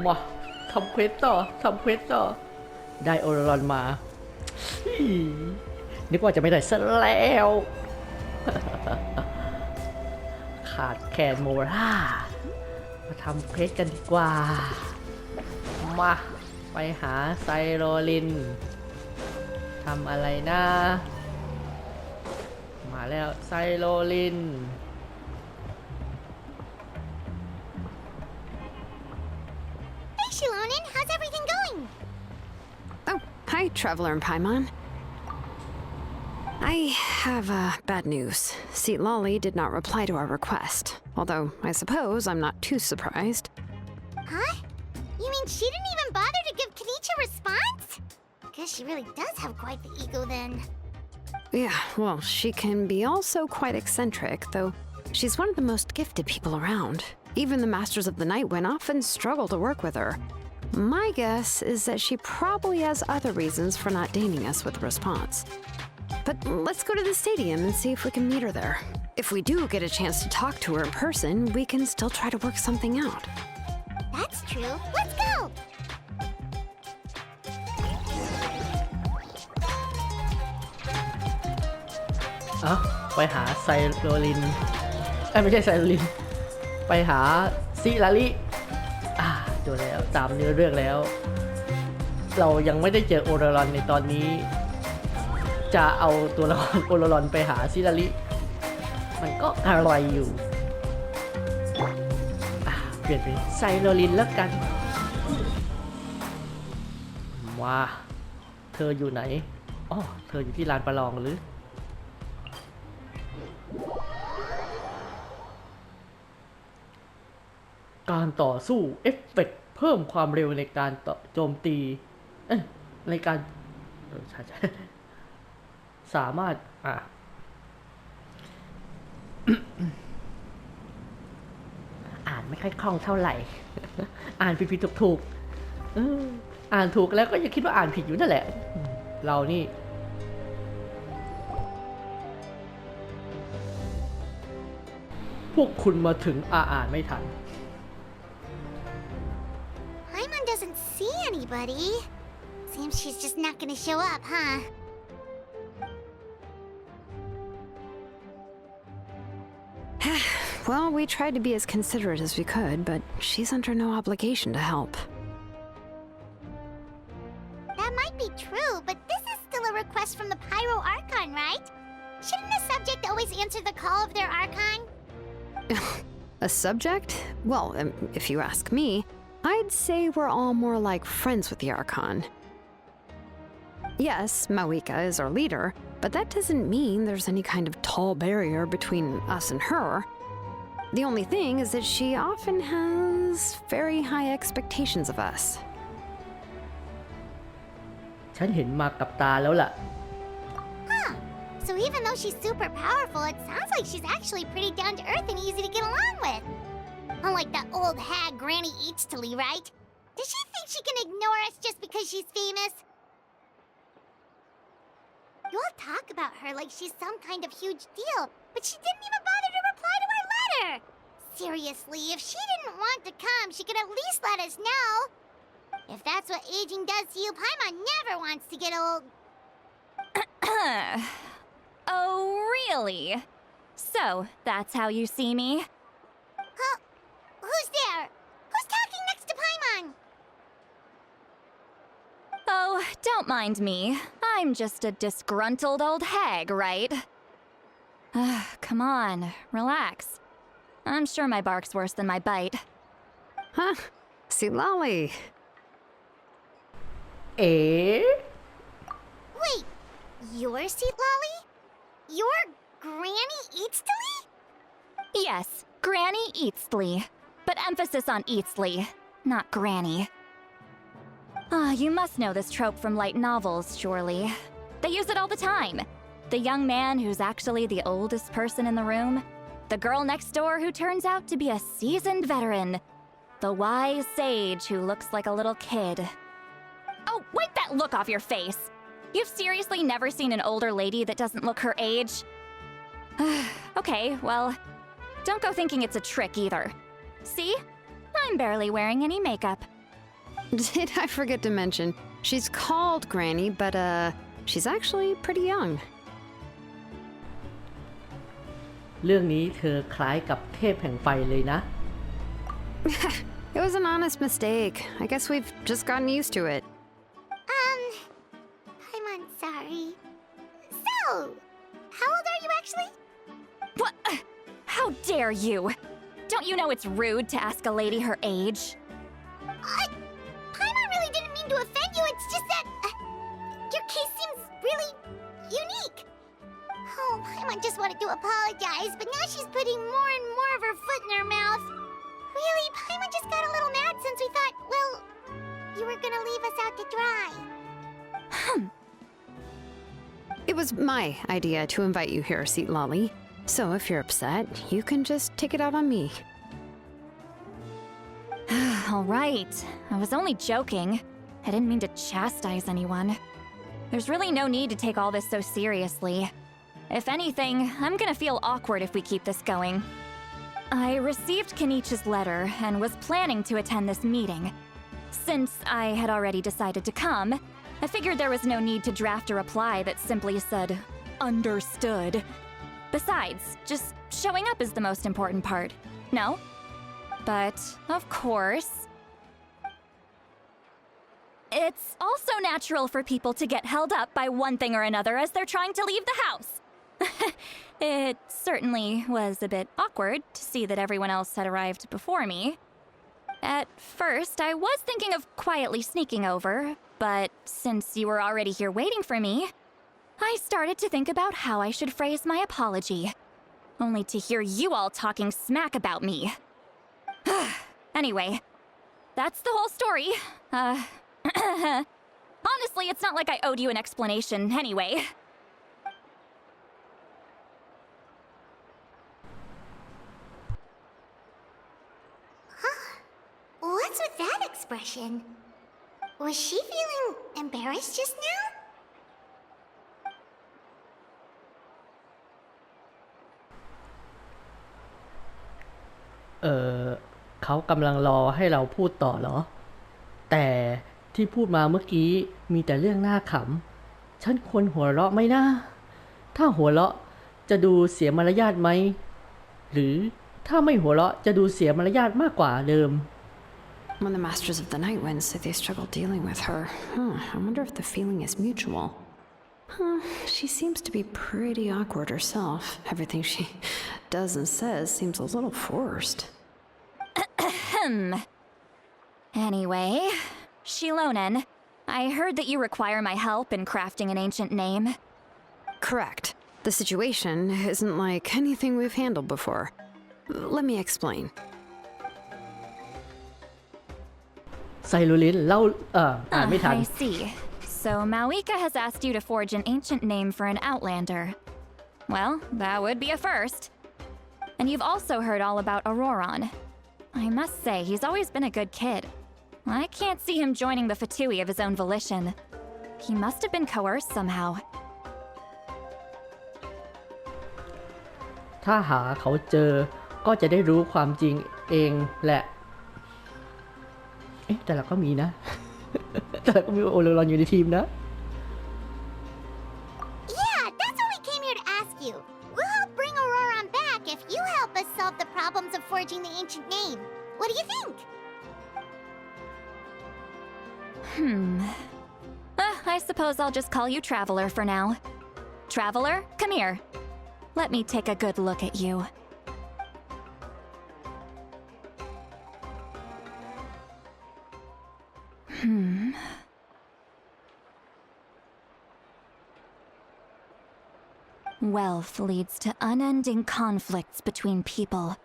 มาทำเควสต่อได้โอรอนมานึกว่าจะไม่ได้ซะแล้วขาดแคลนโมรามาทำเควสกันดีกว่ามาไปหาไซโรลินทำอะไรนะมาแล้วไซโรลินShilonin, how's everything going? Oh, hi, Traveler and Paimon. I have bad news. Seat Lolly did not reply to our request, although I suppose I'm not too surprised. Huh? You mean she didn't even bother to give Kenichi a response? Guess she really does have quite the ego then. Yeah, well, she can be also quite eccentric, though she's one of the most gifted people around. Even the Masters of the Night Wind often struggle to work with her. My guess is that she probably has other reasons for not deigning us with a response. But let's go to the stadium and see if we can meet her there. If we do get a chance to talk to her in person, we can still try to work something out. That's true. Let's go! ไปหาไซโรลินไม่ใช่ไซโรลินไปหาซิลาริเจอแล้วตามเนื้อเรื่องแล้วเรายังไม่ได้เจอโอรารอนในตอนนี้จะเอาตัวละครโอรารอนไปหาซิลาริมันก็อร่อยอยู่เปลี่ยนเป็นไซโรลินแล้วกันว้าเธออยู่ไหนเธออยู่ที่ลานประลองหรือการต่อสู้เอฟเฟกต์เพิ่มความเร็วในการโจมตีในการใช่สามารถอ่านไม่ค่อยคล่องเท่าไหร่อ่านผิดๆถูกๆอ่านถูกแล้วก็ยังคิดว่าอ่านผิดอยู่นั่นแหละเรานี่พวกคุณมาถึงอ่านไม่ทันPaimon doesn't see anybody. Seems she's just not gonna show up, huh? Well, we tried to be as considerate as we could, but she's under no obligation to help. That might be true, but this is still a request from the Pyro Archon, right? Shouldn't a subject always answer the call of their Archon? A subject? Well, if you ask me, I'd say we're all more like friends with the Archon. Yes, Mawika is our leader, but that doesn't mean there's any kind of tall barrier between us and her. The only thing is that she often has very high expectations of us. ฉันเห็นมากับตาแล้วล่ะ Huh. So even though she's super powerful, it sounds like she's actually pretty down to earth and easy to get along with. Unlike that old hag Granny Eatstily, right? Does she think she can ignore us just because she's famous? You all talk about her like she's some kind of huge deal, but she didn't even bother to reply to our letter! Seriously, if she didn't want to come, she could at least let us know. If that's what aging does to you, Paimon never wants to get old. Oh, really? So, that's how you see me? Huh? Who's there? Who's talking next to Paimon? Oh, don't mind me. I'm just a disgruntled old hag, right? Come on, relax. I'm sure my bark's worse than my bite. Huh? See Lolly. Wait, you're Seat Lolly? You're Granny Eatstily? Yes, Granny Eatstly. But emphasis on Eatstly, not Granny. You must know this trope from light novels, surely. They use it all the time. The young man who's actually the oldest person in the room. The girl next door who turns out to be a seasoned veteran. The wise sage who looks like a little kid. Oh, wipe that look off your face! You've seriously never seen an older lady that doesn't look her age? Okay, well, don't go thinking it's a trick either. See? I'm barely wearing any makeup. Did I forget to mention, she's called Granny, but she's actually pretty young. เรื่องนี้เธอคล้ายกับเทพแห่งไฟเลยนะ It was an honest mistake. I guess we've just gotten used to it. I'm sorry. So, how old are you actually? What? How dare you? Don't you know it's rude to ask a lady her age? Paimon really didn't mean to offend you, it's just that your case seems really unique. Oh, Paimon just wanted to apologize, but now she's putting more and more of her foot in her mouth. Really, Paimon just got a little mad since we thought, well, you were gonna leave us out to dry. It was my idea to invite you here, Seat Lolly. So if you're upset, you can just take it out on me. All right. I was only joking. I didn't mean to chastise anyone. There's really no need to take all this so seriously. If anything, I'm gonna feel awkward if we keep this going. I received Kenichi's letter and was planning to attend this meeting. Since I had already decided to come, I figured there was no need to draft a reply that simply said, understood. Besides, just showing up is the most important part, no? But, of course, it's also natural for people to get held up by one thing or another as they're trying to leave the house. It certainly was a bit awkward to see that everyone else had arrived before me. At first, I was thinking of quietly sneaking over, but since you were already here waiting for me, I started to think about how I should phrase my apology, only to hear you all talking smack about me. Anyway, that's the whole story. Honestly, it's not like I owed you an explanation anyway. What's with that expression? Was she feeling embarrassed just now? เขากำลังรอให้เราพูดต่อเหรอ แต่ที่พูดมาเมื่อกี้มีแต่เรื่องน่าขำ ฉันควรหัวเราะไหมนะ ถ้าหัวเราะจะดูเสียมารยาทไหม หรือถ้าไม่หัวเราะจะดูเสียมารยาทมากกว่าเดิม When the Masters of the Night Wind say they struggle dealing with her, I wonder if the feeling is mutual. She seems to be pretty awkward herself. Everything she does and says seems a little forced. Anyway, Shilonen, I heard that you require my help in crafting an ancient name. Correct. The situation isn't like anything we've handled before. Let me explain. ไซรูลินเล่าอ่านไม่ทัน I see. So Mawika has asked you to forge an ancient name for an Outlander. Well, that would be a first. And you've also heard all about Auroron. I must say, he's always been a good kid. I can't see him joining the Fatui of his own volition. He must have been coerced somehow. ถ้าหาเขาเจอก็จะได้รู้ความจริงเองแหละ แต่เราก็มีนะ แต่เราก็มีโอเลรอนอยู่ในทีมนะ Yeah, that's what we came here to ask you. We'll help bring Auroron back if you help us solve the problems of forging the ancient name. What do you think? I suppose I'll just call you Traveler for now. Traveler, come here. Let me take a good look at you. Wealth leads to unending conflicts between people.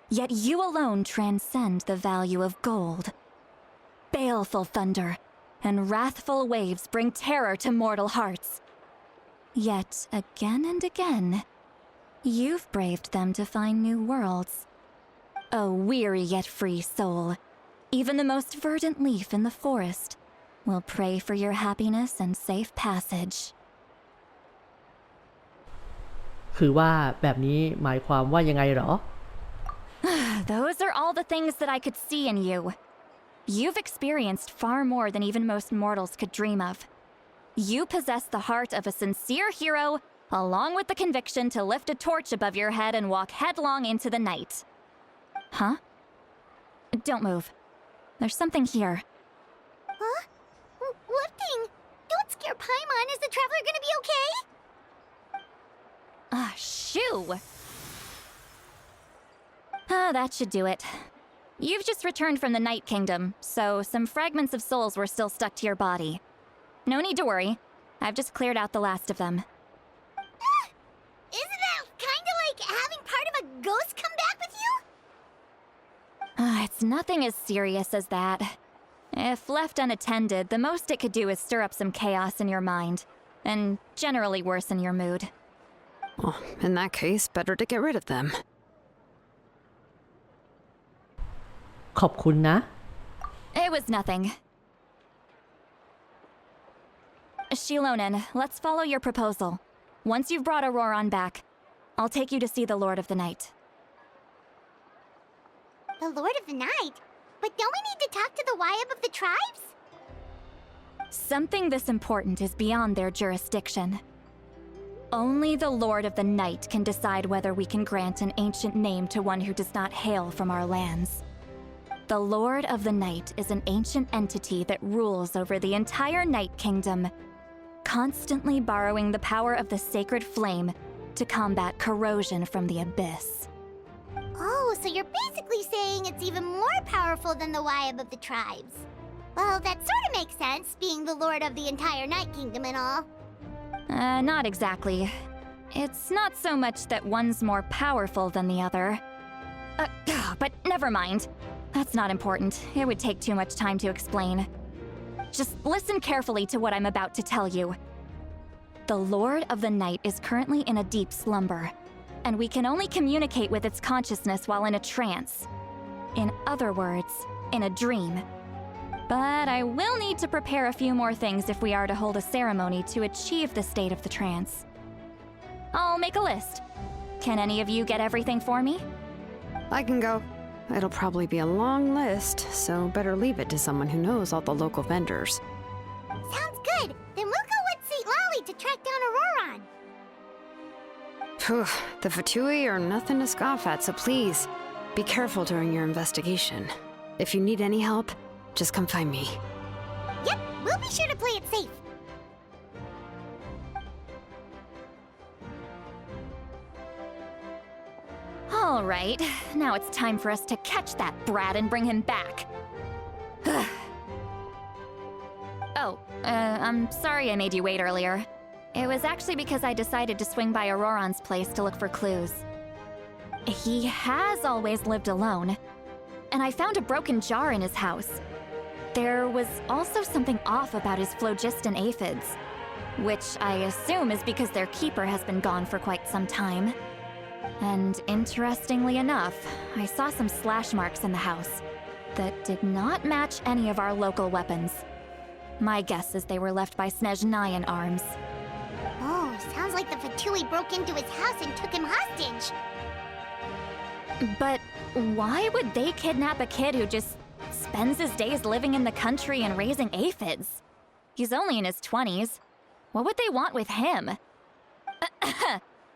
Yet you alone transcend the value of gold. Baleful thunder and wrathful waves bring terror to mortal hearts. Yet again and again, you've braved them to find new worlds. O weary yet free soul, even the most verdant leaf in the forest will pray for your happiness and safe passage. คือว่าแบบนี้หมายความว่ายังไงหรอ Those are all the things that I could see in you. You've experienced far more than even most mortals could dream of. You possess the heart of a sincere hero, along with the conviction to lift a torch above your head and walk headlong into the night. Huh? Don't move. There's something here. Huh? What thing? Don't scare Paimon. Is the traveler gonna be okay? Ah, shoo! Ah, that should do it. You've just returned from the Night Kingdom, so some fragments of souls were still stuck to your body. No need to worry. I've just cleared out the last of them. Isn't that kinda like having part of a ghost come back with you? It's nothing as serious as that. If left unattended, the most it could do is stir up some chaos in your mind, and generally worsen your mood. Well, in that case, better to get rid of them. ขอบคุณนะ It was nothing. Shilonen, let's follow your proposal. Once you've brought Auroron back, I'll take you to see the Lord of the Night. The Lord of the Night? But don't we need to talk to the Wayab of the tribes? Something this important is beyond their jurisdiction. Only the Lord of the Night can decide whether we can grant an ancient name to one who does not hail from our lands. The Lord of the Night is an ancient entity that rules over the entire Night Kingdom, constantly borrowing the power of the sacred flame to combat corrosion from the abyss. Oh, so you're basically saying it's even more powerful than the Wayab of the tribes. Well, that sort of makes sense, being the lord of the entire Night Kingdom and all. Not exactly. It's not so much that one's more powerful than the other. But never mind. That's not important. It would take too much time to explain. Just listen carefully to what I'm about to tell you. The Lord of the Night is currently in a deep slumber, and we can only communicate with its consciousness while in a trance. In other words, in a dream. But I will need to prepare a few more things if we are to hold a ceremony to achieve the state of the trance. I'll make a list. Can any of you get everything for me? I can go. It'll probably be a long list, so better leave it to someone who knows all the local vendors. Sounds good. Then we'll go with St. Lolly to track down Auroron. Phew, the Fatui are nothing to scoff at, so please, be careful during your investigation. If you need any help, just come find me. Yep, we'll be sure to play it safe. All right, now it's time for us to catch that brat and bring him back. I'm sorry I made you wait earlier. It was actually because I decided to swing by Auroron's place to look for clues. He has always lived alone, and I found a broken jar in his house. There was also something off about his phlogiston aphids, which I assume is because their keeper has been gone for quite some time. And interestingly enough, I saw some slash marks in the house that did not match any of our local weapons. My guess is they were left by Snezhnayan arms. Oh, sounds like the Fatui broke into his house and took him hostage. But why would they kidnap a kid who just spends his days living in the country and raising aphids? He's only in his 20s. What would they want with him?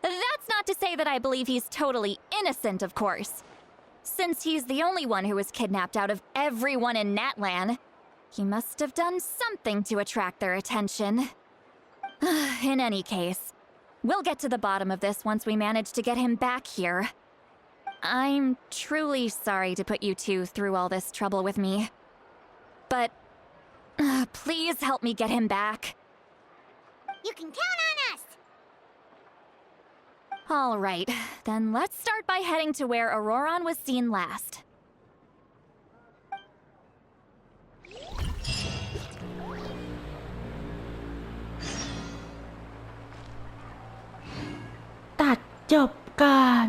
That's not to say that I believe he's totally innocent, of course. Since he's the only one who was kidnapped out of everyone in Natlan, he must have done something to attract their attention. In any case, we'll get to the bottom of this once we manage to get him back here. I'm truly sorry to put you two through all this trouble with me. But please help me get him back. You can count on us! All right, then let's start by heading to where Auroron was seen last. ตัดจบการ